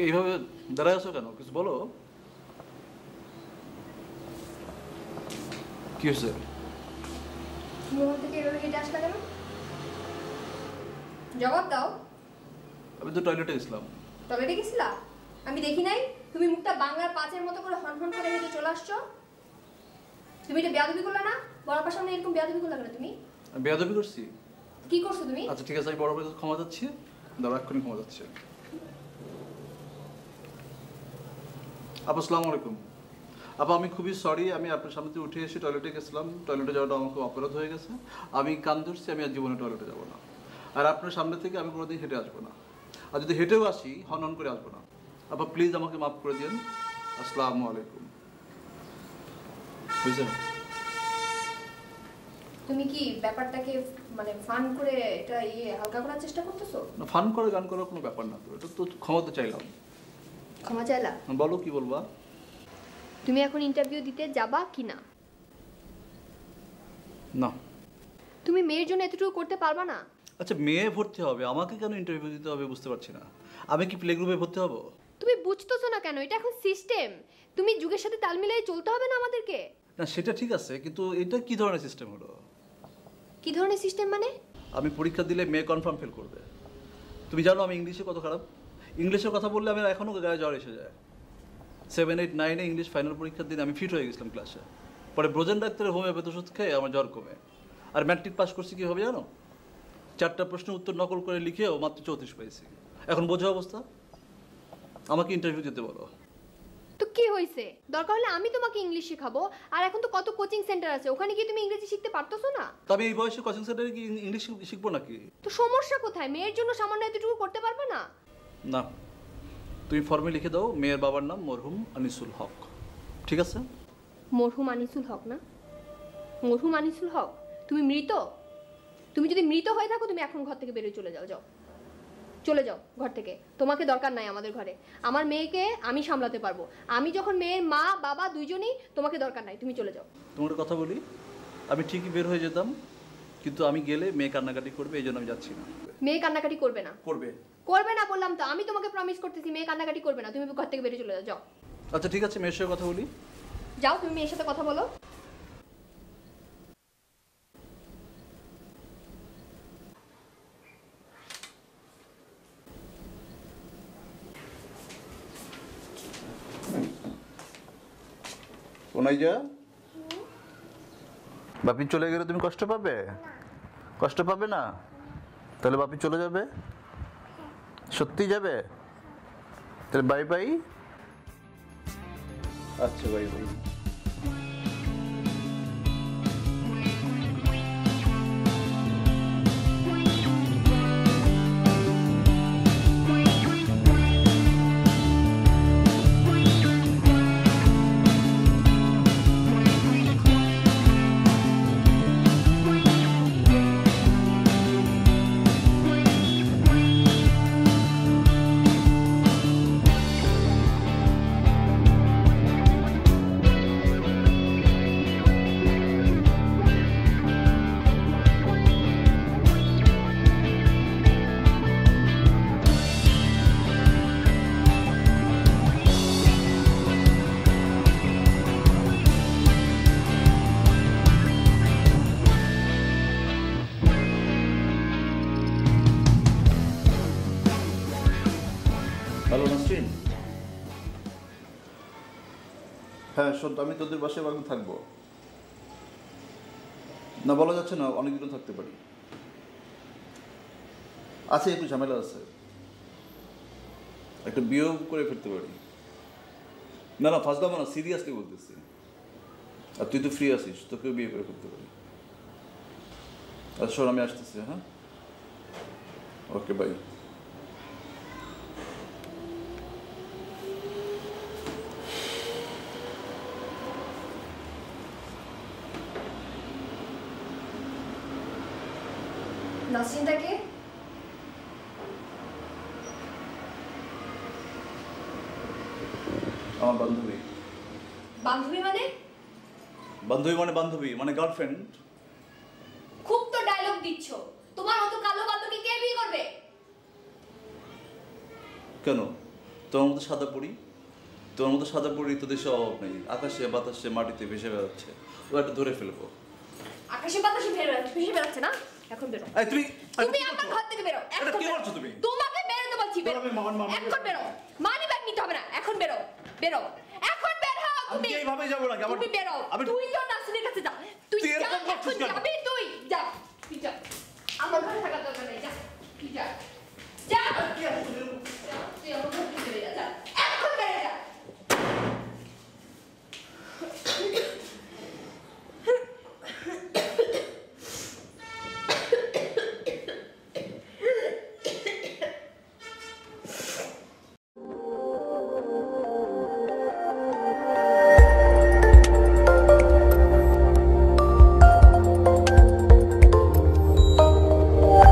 এইভাবে দাঁড়ায় আছো কেন? কিছু বলো। কি হয়েছে? মোহন থেকে এভাবে হেঁটে আসলা কেন? জবাব দাও। আমি তো টয়লেটে গেছিলাম। টয়লেটে গেছিলা? আমি দেখি নাই। তুমি মুখটা বাংলার পাঁচের মতো করে হনহন করে হেঁটে চলে আসছো। তুমি এটা বেয়াদবি করলে না? বড় পাশে সামনে এরকম বেয়াদবি করলে কেন তুমি? আমি বেয়াদবি করছি? কি করছো তুমি? আচ্ছা ঠিক আছে, আমি বড় বড় ক্ষমা চাচ্ছি। দাঁড়া, এক্ষুনি ক্ষমা চাচ্ছি। আপা আসসালামু আলাইকুম। আপা আমি খুবই সরি, আমি আপনার সামনে থেকে উঠে এসে টয়লেটে গেছিলাম। টয়লেটে যাওয়াটা আমার খুব অপরাধ হয়ে গেছে। আমি কান ধরছি, আমি আর জীবনে টয়লেটে যাবো না। আর আপনার সামনে থেকে আমি কোনোদিন হেঁটে আসবো না। আর যদি হেঁটেও আসি, হন করে আসবো না। আপা প্লিজ আমাকে মাফ করে দিন। আসসালামু আলাইকুম। বুঝলেন? তুমি কি ব্যাপারটাকে মানে ফান করে এটা হালকা করার চেষ্টা করতেছো? না, ফান করে গান করার কোনো ব্যাপার না তো। এটা তো ক্ষমা তো চাইলাম। ক্ষমা চাইলা? বলো কি বলবা। তুমি এখন ইন্টারভিউ দিতে যাবা কি না? না। তুমি মেয়ের জন্য এতটুকু করতে পারবা না? আচ্ছা মেয়ে ভর্তি হবে, আমাকে কেন ইন্টারভিউ দিতে হবে বুঝতে পারছি না। আমি কি প্লে গ্রুপে ভর্তি হব? তুমি বুঝতেছো না কেন? এটা এখন সিস্টেম। তুমি যুগের সাথে তাল মিলিয়ে চলতে হবে না আমাদেরকে? না সেটা ঠিক আছে, কিন্তু এটা কি ধরনের সিস্টেম হলো? কি ধরনের সিস্টেম মানে? আমি পরীক্ষা দিলে মেয়ে কনফার্ম ফেল করবে। তুমি জানো আমি ইংলিশে কত খারাপ। ইংলিশের কথা বললে আমি এখনও গায়ে জ্বর এসে যায়। 7, 8, 9-এ ইংলিশ ফাইনাল পরীক্ষার দিন আমি ফিট হয়ে গেছিলাম ক্লাসে। পরে ব্রোজেন ডাক্তারের হোমিওপ্যাথি ওষুধ খেয়ে আমার জ্বর কমে। আর ম্যাট্রিক পাস করছি কী হবে জানো? 4টা প্রশ্নের উত্তর নকল করে লিখেও মাত্র 34 পেয়েছি। এখন বোঝো অবস্থা। আমাকে ইন্টারভিউ দিতে বলো। তো কি হয়েছে? দরকার হলে আমি তোমাকে ইংলিশ শেখাবো। আর এখন তো কত কোচিং সেন্টার আছে, ওখানে গিয়ে তুমি ইংরেজি শিখতে পারতেছো না? তবে এই বয়সে কোচিং সেন্টারে কি ইংলিশ শিখবো নাকি? তো সমস্যা কোথায়? মেয়ের জন্য সামান্য এতটুকু করতে পারবে না? না, তুমি ফর্মে লিখে দাও মেয়ের বাবার নাম মরহুম আনিসুল হক। ঠিক আছে? মরহুম আনিসুল হক না? মরহুম আনিসুল হক? তুমি মৃত? তুমি যদি মৃত হয়ে থাকো তুমি এখন ঘর থেকে বেরিয়ে চলে যাও। যাও, চলে যাও ঘর থেকে। তোমাকে দরকার নাই আমাদের ঘরে। আমার মেয়েকে আমি সামলাতে পারবো। আমি যখন মেয়ের মা বাবা দুইজনই, তোমাকে দরকার নাই, তুমি চলে যাও। তোমার কথা বলি, আমি ঠিকই বের হয়ে যেতাম, কিন্তু আমি গেলে মেয়ে কান্নাকাটি করবে, এই জন্য আমি যাচ্ছি না। মেয়ে কান্নাকাটি করবে না? করবে। করবে না বললাম তো, আমি তোমাকে প্রমিস করতেছি মেয়ে কান্নাকাটি করবে না। তুমি ঘর থেকে বেরিয়ে চলে যাও। যাও। আচ্ছা ঠিক আছে, মেয়ের সাথে কথা বলি। যাও, তুমি মেয়ের সাথে কথা বলো। কোনাইজা, বাপি চলে গেলে তুমি কষ্ট পাবে? কষ্ট পাবে না? তাহলে বাপি চলে যাবে? সত্যি যাবে? তাহলে বাই বাই। আচ্ছা বাই বাই। হ্যালো নাসরিন। হ্যাঁ শোন, আমি তোদের বাসায় কয়েকদিন থাকবো। না বলা যাচ্ছে না, অনেক দিন থাকতে পারি। আছে একটু ঝামেলা আছে, একটা বিয়েও করে ফেলতে পারি। না না ফাজলামো না, সিরিয়াসলি বলতেছি। আর তুই তো ফ্রি আছিস, তোকেও বিয়ে করে ফেলতে পারি। আচ্ছা শোন, আমি আসতেছি। হ্যাঁ ওকে বাই। নাসরিনটাকে? আমার বান্ধবী। বান্ধবী মানে? বান্ধবী মানে বান্ধবী মানে গার্লফ্রেন্ড। খুব তো ডায়লগ দিচ্ছ। তোমার মতো কালো বান্ধবী কে বিয়ে করবে? কেন, তোমার মতো সাদা পরি, তোমার মতো সাদা পরি তো দেশে অভাব নেই, আকাশে বাতাসে মাটিতে ভেসে বেড়াচ্ছে, ও একটা ধরে ফেলবো। আকাশে বাতাসে ভেসে বেড়াচ্ছে না? এখন বেরো। এই তুমি তুমি আমার ঘর থেকে বেরো। এটা কি করছো তুমি? তোমাকে বেরোতে বলছি, বেরো। এখন বেরো। মানি ব্যাগ নিতে হবে না, এখন বেরো। বেরো। এখন বের হও তুমি। আমি এইভাবে যাবো না, তুমি বেরো। তুই তো নাসরিনের কাছে যা। তুই যা, এখন যা।